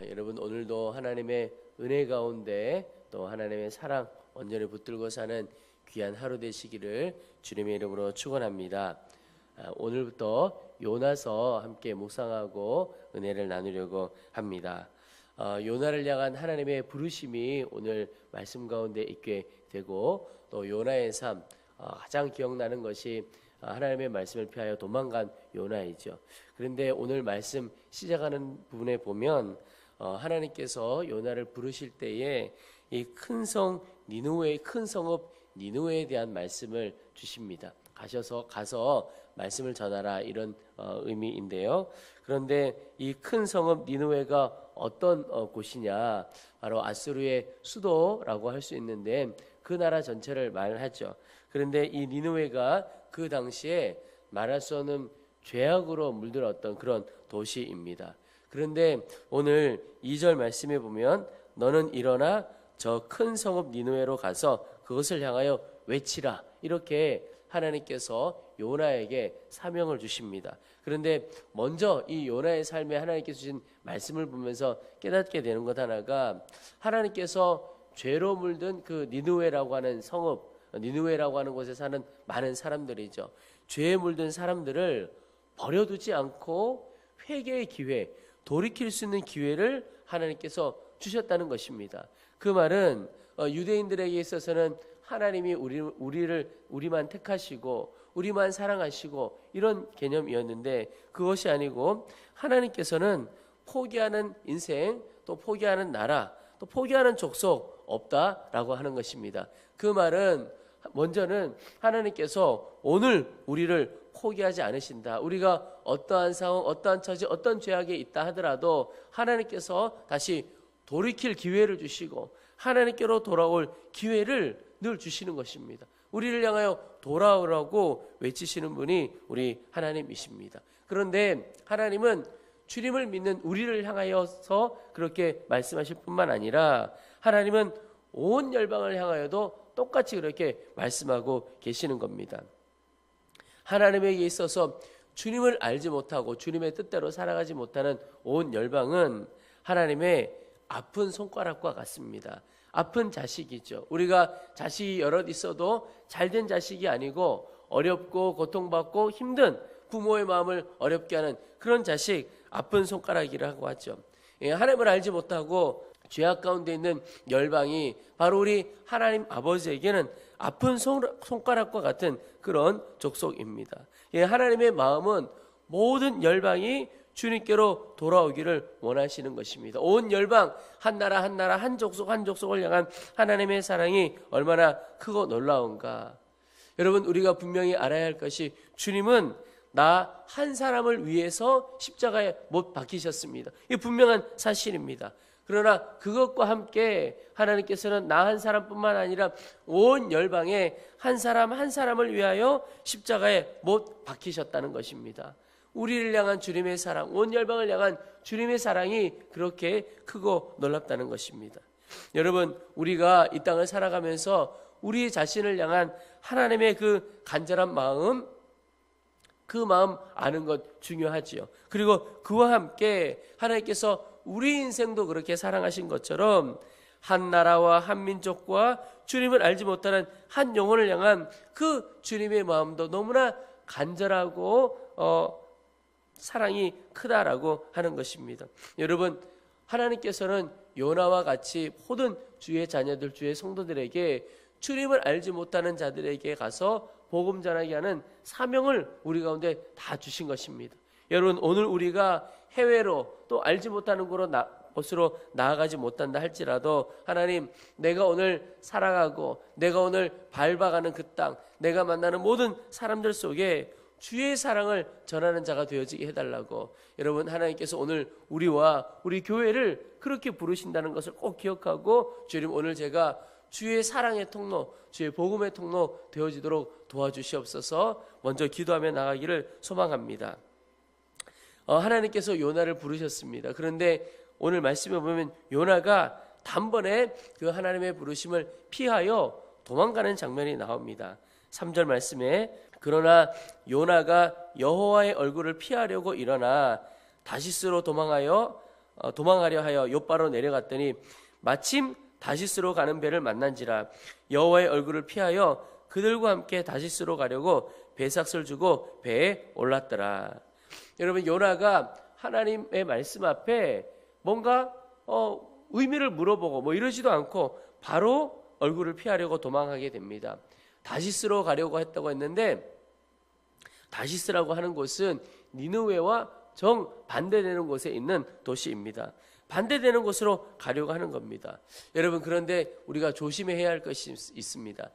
여러분 오늘도 하나님의 은혜 가운데 또 하나님의 사랑 온전히 붙들고 사는 귀한 하루 되시기를 주님의 이름으로 축원합니다. 오늘부터 요나서 함께 묵상하고 은혜를 나누려고 합니다. 요나를 향한 하나님의 부르심이 오늘 말씀 가운데 있게 되고 또 요나의 삶 가장 기억나는 것이 하나님의 말씀을 피하여 도망간 요나이죠. 그런데 오늘 말씀 시작하는 부분에 보면 하나님께서 요나를 부르실 때에 이 큰 성 니느웨의 큰 성읍 니느웨에 대한 말씀을 주십니다. 가서 말씀을 전하라 이런 의미인데요. 그런데 이 큰 성읍 니느웨가 어떤 곳이냐, 바로 아수르의 수도라고 할 수 있는데 그 나라 전체를 말하죠. 그런데 이 니느웨가 그 당시에 말할 수 없는 죄악으로 물들었던 그런 도시입니다. 그런데 오늘 2절 말씀에 보면 너는 일어나 저 큰 성읍 니느웨로 가서 그것을 향하여 외치라, 이렇게 하나님께서 요나에게 사명을 주십니다. 그런데 먼저 이 요나의 삶에 하나님께서 주신 말씀을 보면서 깨닫게 되는 것 하나가, 하나님께서 죄로 물든 그 니느웨라고 하는 성읍, 니느웨라고 하는 곳에 사는 많은 사람들이죠. 죄에 물든 사람들을 버려두지 않고 회개의 기회, 돌이킬 수 있는 기회를 하나님께서 주셨다는 것입니다. 그 말은 유대인들에게 있어서는 하나님이 우리만 택하시고 우리만 사랑하시고 이런 개념이었는데, 그것이 아니고 하나님께서는 포기하는 인생, 또 포기하는 나라, 또 포기하는 족속 없다라고 하는 것입니다. 그 말은 먼저는 하나님께서 오늘 우리를 포기하지 않으신다. 우리가 어떠한 상황, 어떠한 처지, 어떤 죄악에 있다 하더라도 하나님께서 다시 돌이킬 기회를 주시고 하나님께로 돌아올 기회를 늘 주시는 것입니다. 우리를 향하여 돌아오라고 외치시는 분이 우리 하나님이십니다. 그런데 하나님은 주님을 믿는 우리를 향하여서 그렇게 말씀하실 뿐만 아니라 하나님은 온 열방을 향하여도 똑같이 그렇게 말씀하고 계시는 겁니다. 하나님에게 있어서 주님을 알지 못하고 주님의 뜻대로 살아가지 못하는 온 열방은 하나님의 아픈 손가락과 같습니다. 아픈 자식이죠. 우리가 자식이 여럿 있어도 잘된 자식이 아니고 어렵고 고통받고 힘든 부모의 마음을 어렵게 하는 그런 자식, 아픈 손가락이라고 하죠. 하나님을 알지 못하고 죄악 가운데 있는 열방이 바로 우리 하나님 아버지에게는 아픈 손가락과 같은 그런 족속입니다. 하나님의 마음은 모든 열방이 주님께로 돌아오기를 원하시는 것입니다. 온 열방, 한 나라 한 나라, 한 족속 한 족속을 향한 하나님의 사랑이 얼마나 크고 놀라운가. 여러분, 우리가 분명히 알아야 할 것이, 주님은 나 한 사람을 위해서 십자가에 못 박히셨습니다. 이게 분명한 사실입니다. 그러나 그것과 함께 하나님께서는 나 한 사람뿐만 아니라 온 열방에 한 사람 한 사람을 위하여 십자가에 못 박히셨다는 것입니다. 우리를 향한 주님의 사랑, 온 열방을 향한 주님의 사랑이 그렇게 크고 놀랍다는 것입니다. 여러분, 우리가 이 땅을 살아가면서 우리 자신을 향한 하나님의 그 간절한 마음, 그 마음 아는 것 중요하지요. 그리고 그와 함께 하나님께서 우리 인생도 그렇게 사랑하신 것처럼 한 나라와 한 민족과 주님을 알지 못하는 한 영혼을 향한 그 주님의 마음도 너무나 간절하고 사랑이 크다라고 하는 것입니다. 여러분, 하나님께서는 요나와 같이 모든 주의 자녀들, 주의 성도들에게 주님을 알지 못하는 자들에게 가서 복음 전하게 하는 사명을 우리 가운데 다 주신 것입니다. 여러분, 오늘 우리가 해외로 또 알지 못하는 곳으로 나아가지 못한다 할지라도, 하나님, 내가 오늘 살아가고 내가 오늘 밟아가는 그 땅, 내가 만나는 모든 사람들 속에 주의 사랑을 전하는 자가 되어지게 해달라고. 여러분, 하나님께서 오늘 우리와 우리 교회를 그렇게 부르신다는 것을 꼭 기억하고, 주님, 오늘 제가 주의 사랑의 통로, 주의 복음의 통로 되어지도록 도와주시옵소서. 먼저 기도하며 나가기를 소망합니다. 하나님께서 요나를 부르셨습니다. 그런데 오늘 말씀에 보면 요나가 단번에 그 하나님의 부르심을 피하여 도망가는 장면이 나옵니다. 3절 말씀에, 그러나 요나가 여호와의 얼굴을 피하려고 일어나 다시스로 도망하여 도망하려 하여 욥바로 내려갔더니 마침 다시스로 가는 배를 만난지라 여호와의 얼굴을 피하여 그들과 함께 다시스로 가려고 배삭을 주고 배에 올랐더라. 여러분, 요나가 하나님의 말씀 앞에 뭔가 의미를 물어보고 뭐 이러지도 않고 바로 얼굴을 피하려고 도망하게 됩니다. 다시스로 가려고 했다고 했는데, 다시스라고 하는 곳은 니느웨와 정 반대되는 곳에 있는 도시입니다. 반대되는 곳으로 가려고 하는 겁니다. 여러분, 그런데 우리가 조심해야 할 것이 있습니다.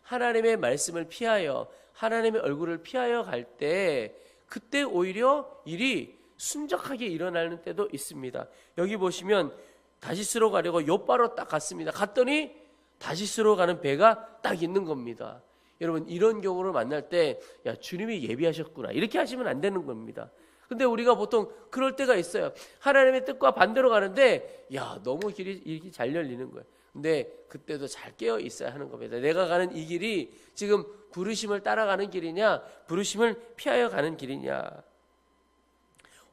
하나님의 말씀을 피하여 하나님의 얼굴을 피하여 갈 때 그때 오히려 일이 순적하게 일어나는 때도 있습니다. 여기 보시면 다시스로 가려고 욥바로 딱 갔습니다. 갔더니 다시스로 가는 배가 딱 있는 겁니다. 여러분, 이런 경우를 만날 때 야, 주님이 예비하셨구나 이렇게 하시면 안 되는 겁니다. 근데 우리가 보통 그럴 때가 있어요. 하나님의 뜻과 반대로 가는데 야, 너무 길이 이렇게 잘 열리는 거예요. 근데 그때도 잘 깨어 있어야 하는 겁니다. 내가 가는 이 길이 지금 부르심을 따라가는 길이냐, 부르심을 피하여 가는 길이냐.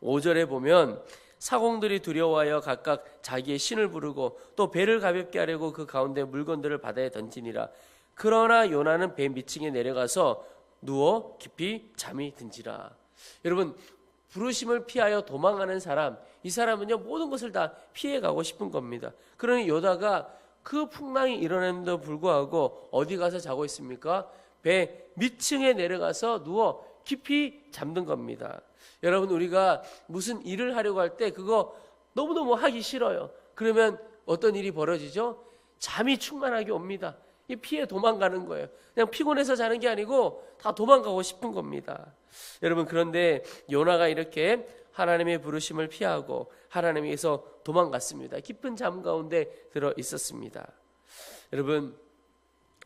5절에 보면 사공들이 두려워하여 각각 자기의 신을 부르고 또 배를 가볍게 하려고 그 가운데 물건들을 바다에 던지니라. 그러나 요나는 배 밑층에 내려가서 누워 깊이 잠이 든지라. 여러분, 부르심을 피하여 도망가는 사람, 이 사람은요 모든 것을 다 피해가고 싶은 겁니다. 그러니 요나가 그 풍랑이 일어남에도 불구하고 어디 가서 자고 있습니까? 배 밑층에 내려가서 누워 깊이 잠든 겁니다. 여러분, 우리가 무슨 일을 하려고 할 때 그거 너무너무 하기 싫어요. 그러면 어떤 일이 벌어지죠? 잠이 충만하게 옵니다. 이 피해 도망가는 거예요. 그냥 피곤해서 자는 게 아니고 다 도망가고 싶은 겁니다. 여러분, 그런데 요나가 이렇게 하나님의 부르심을 피하고 하나님에게서 도망갔습니다. 깊은 잠 가운데 들어 있었습니다. 여러분,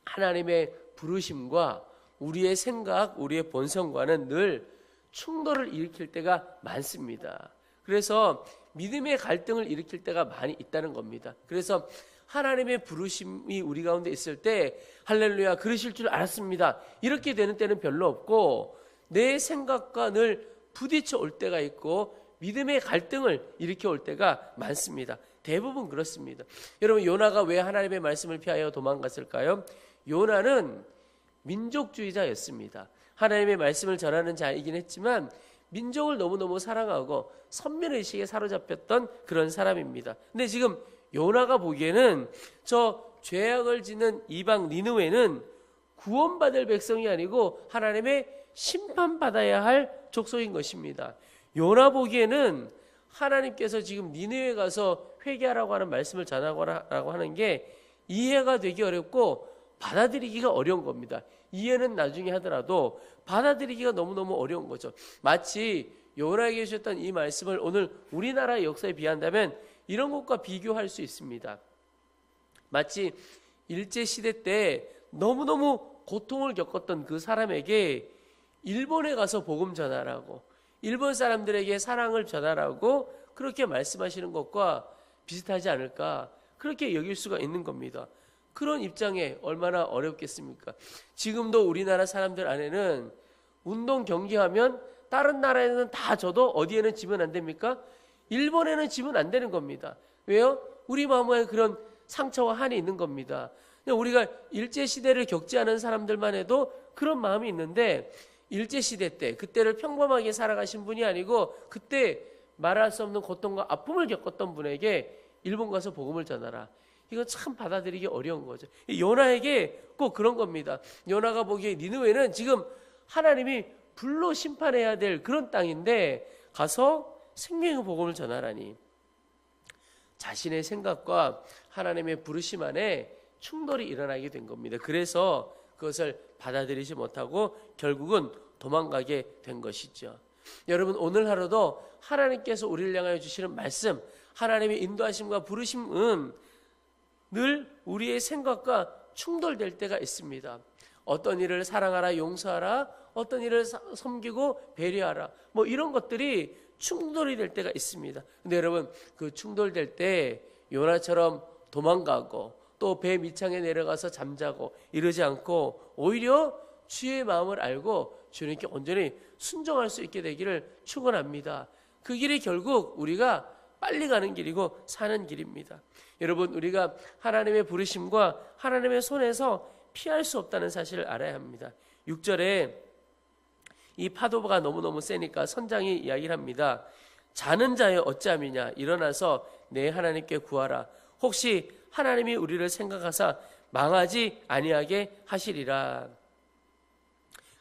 하나님의 부르심과 우리의 생각, 우리의 본성과는 늘 충돌을 일으킬 때가 많습니다. 그래서 믿음의 갈등을 일으킬 때가 많이 있다는 겁니다. 그래서 하나님의 부르심이 우리 가운데 있을 때 할렐루야 그러실 줄 알았습니다 이렇게 되는 때는 별로 없고, 내 생각과 늘 부딪혀 올 때가 있고 믿음의 갈등을 일으켜 올 때가 많습니다. 대부분 그렇습니다. 여러분, 요나가 왜 하나님의 말씀을 피하여 도망갔을까요? 요나는 민족주의자였습니다. 하나님의 말씀을 전하는 자이긴 했지만 민족을 너무너무 사랑하고 선민의식에 사로잡혔던 그런 사람입니다. 근데 지금 요나가 보기에는 저 죄악을 짓는 이방 니느웨는 구원받을 백성이 아니고 하나님의 심판받아야 할 족속인 것입니다. 요나 보기에는 하나님께서 지금 니느웨에 가서 회개하라고 하는 말씀을 전하라고 하는 게 이해가 되기 어렵고 받아들이기가 어려운 겁니다. 이해는 나중에 하더라도 받아들이기가 너무너무 어려운 거죠. 마치 요나에게 주셨던 이 말씀을 오늘 우리나라의 역사에 비한다면 이런 것과 비교할 수 있습니다. 마치 일제시대 때 너무너무 고통을 겪었던 그 사람에게 일본에 가서 복음 전하라고, 일본 사람들에게 사랑을 전하라고 그렇게 말씀하시는 것과 비슷하지 않을까, 그렇게 여길 수가 있는 겁니다. 그런 입장에 얼마나 어렵겠습니까? 지금도 우리나라 사람들 안에는 운동 경기하면 다른 나라에는 다 져도 어디에는 지면 안 됩니까? 일본에는 지면 안 되는 겁니다. 왜요? 우리 마음에 그런 상처와 한이 있는 겁니다. 우리가 일제시대를 겪지 않은 사람들만 해도 그런 마음이 있는데, 일제시대 때 그때를 평범하게 살아가신 분이 아니고 그때 말할 수 없는 고통과 아픔을 겪었던 분에게 일본 가서 복음을 전하라, 이거 참 받아들이기 어려운 거죠. 요나에게 꼭 그런 겁니다. 요나가 보기에 니느웨는 지금 하나님이 불로 심판해야 될 그런 땅인데 가서 생명의 복음을 전하라니, 자신의 생각과 하나님의 부르심 안에 충돌이 일어나게 된 겁니다. 그래서 그것을 받아들이지 못하고 결국은 도망가게 된 것이죠. 여러분, 오늘 하루도 하나님께서 우리를 향하여 주시는 말씀, 하나님의 인도하심과 부르심은 늘 우리의 생각과 충돌될 때가 있습니다. 어떤 일을 사랑하라, 용서하라, 어떤 일을 섬기고 배려하라, 뭐 이런 것들이 충돌이 될 때가 있습니다. 근데 여러분, 그 충돌될 때 요나처럼 도망가고 또 배 밑창에 내려가서 잠자고 이러지 않고 오히려 주의 마음을 알고 주님께 온전히 순종할 수 있게 되기를 축원합니다. 그 길이 결국 우리가 빨리 가는 길이고 사는 길입니다. 여러분, 우리가 하나님의 부르심과 하나님의 손에서 피할 수 없다는 사실을 알아야 합니다. 6절에 이 파도가 너무너무 세니까 선장이 이야기를 합니다. 자는 자여 어찌함이냐, 일어나서 내 하나님께 구하라. 혹시 하나님이 우리를 생각하사 망하지 아니하게 하시리라.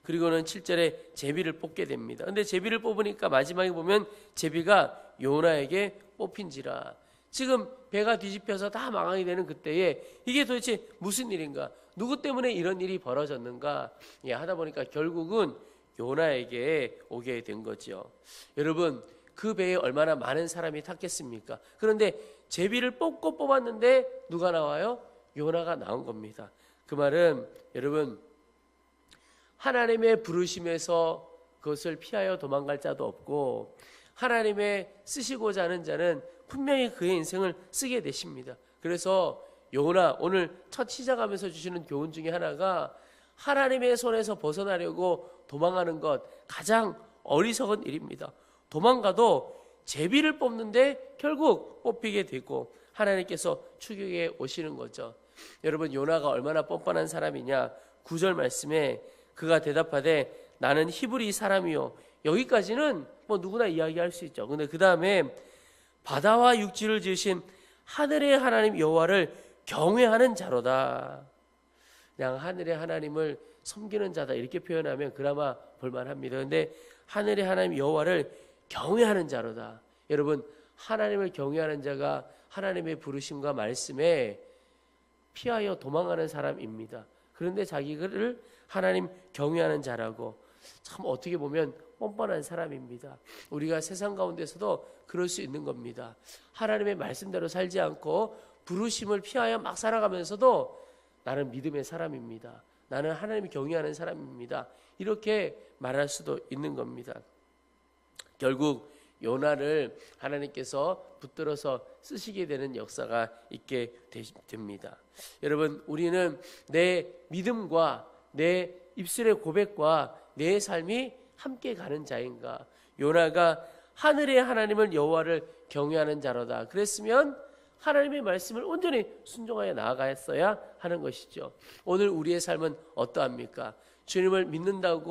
그리고는 7절에 제비를 뽑게 됩니다. 근데 제비를 뽑으니까 마지막에 보면 제비가 요나에게 뽑힌지라. 지금 배가 뒤집혀서 다 망하게 되는 그때에 이게 도대체 무슨 일인가? 누구 때문에 이런 일이 벌어졌는가? 하다 보니까 결국은 요나에게 오게 된 거죠. 여러분, 그 배에 얼마나 많은 사람이 탔겠습니까? 그런데 제비를 뽑고 뽑았는데 누가 나와요? 요나가 나온 겁니다. 그 말은 여러분, 하나님의 부르심에서 그것을 피하여 도망갈 자도 없고 하나님의 쓰시고자 하는 자는 분명히 그의 인생을 쓰게 되십니다. 그래서 요나, 오늘 첫 시작하면서 주시는 교훈 중에 하나가 하나님의 손에서 벗어나려고 도망가는 것, 가장 어리석은 일입니다. 도망가도 제비를 뽑는데 결국 뽑히게 되고 하나님께서 추격해 오시는 거죠. 여러분, 요나가 얼마나 뻔뻔한 사람이냐. 9절 말씀에 그가 대답하되 나는 히브리 사람이요. 여기까지는 뭐 누구나 이야기할 수 있죠. 근데 그 다음에 바다와 육지를 지으신 하늘의 하나님 여호와를 경외하는 자로다. 그냥 하늘의 하나님을 섬기는 자다 이렇게 표현하면 그나마 볼만합니다. 그런데 하늘의 하나님 여호와를 경외하는 자로다. 여러분, 하나님을 경외하는 자가 하나님의 부르심과 말씀에 피하여 도망가는 사람입니다. 그런데 자기를 하나님 경외하는 자라고, 참 어떻게 보면 뻔뻔한 사람입니다. 우리가 세상 가운데서도 그럴 수 있는 겁니다. 하나님의 말씀대로 살지 않고 부르심을 피하여 막 살아가면서도 나는 믿음의 사람입니다. 나는 하나님을 경외하는 사람입니다. 이렇게 말할 수도 있는 겁니다. 결국 요나를 하나님께서 붙들어서 쓰시게 되는 역사가 있게 됩니다. 여러분, 우리는 내 믿음과 내 입술의 고백과 내 삶이 함께 가는 자인가? 요나가 하늘의 하나님을 여호와를 경외하는 자로다 그랬으면 하나님의 말씀을 온전히 순종하여 나아갔어야 하는 것이죠. 오늘 우리의 삶은 어떠합니까? 주님을 믿는다고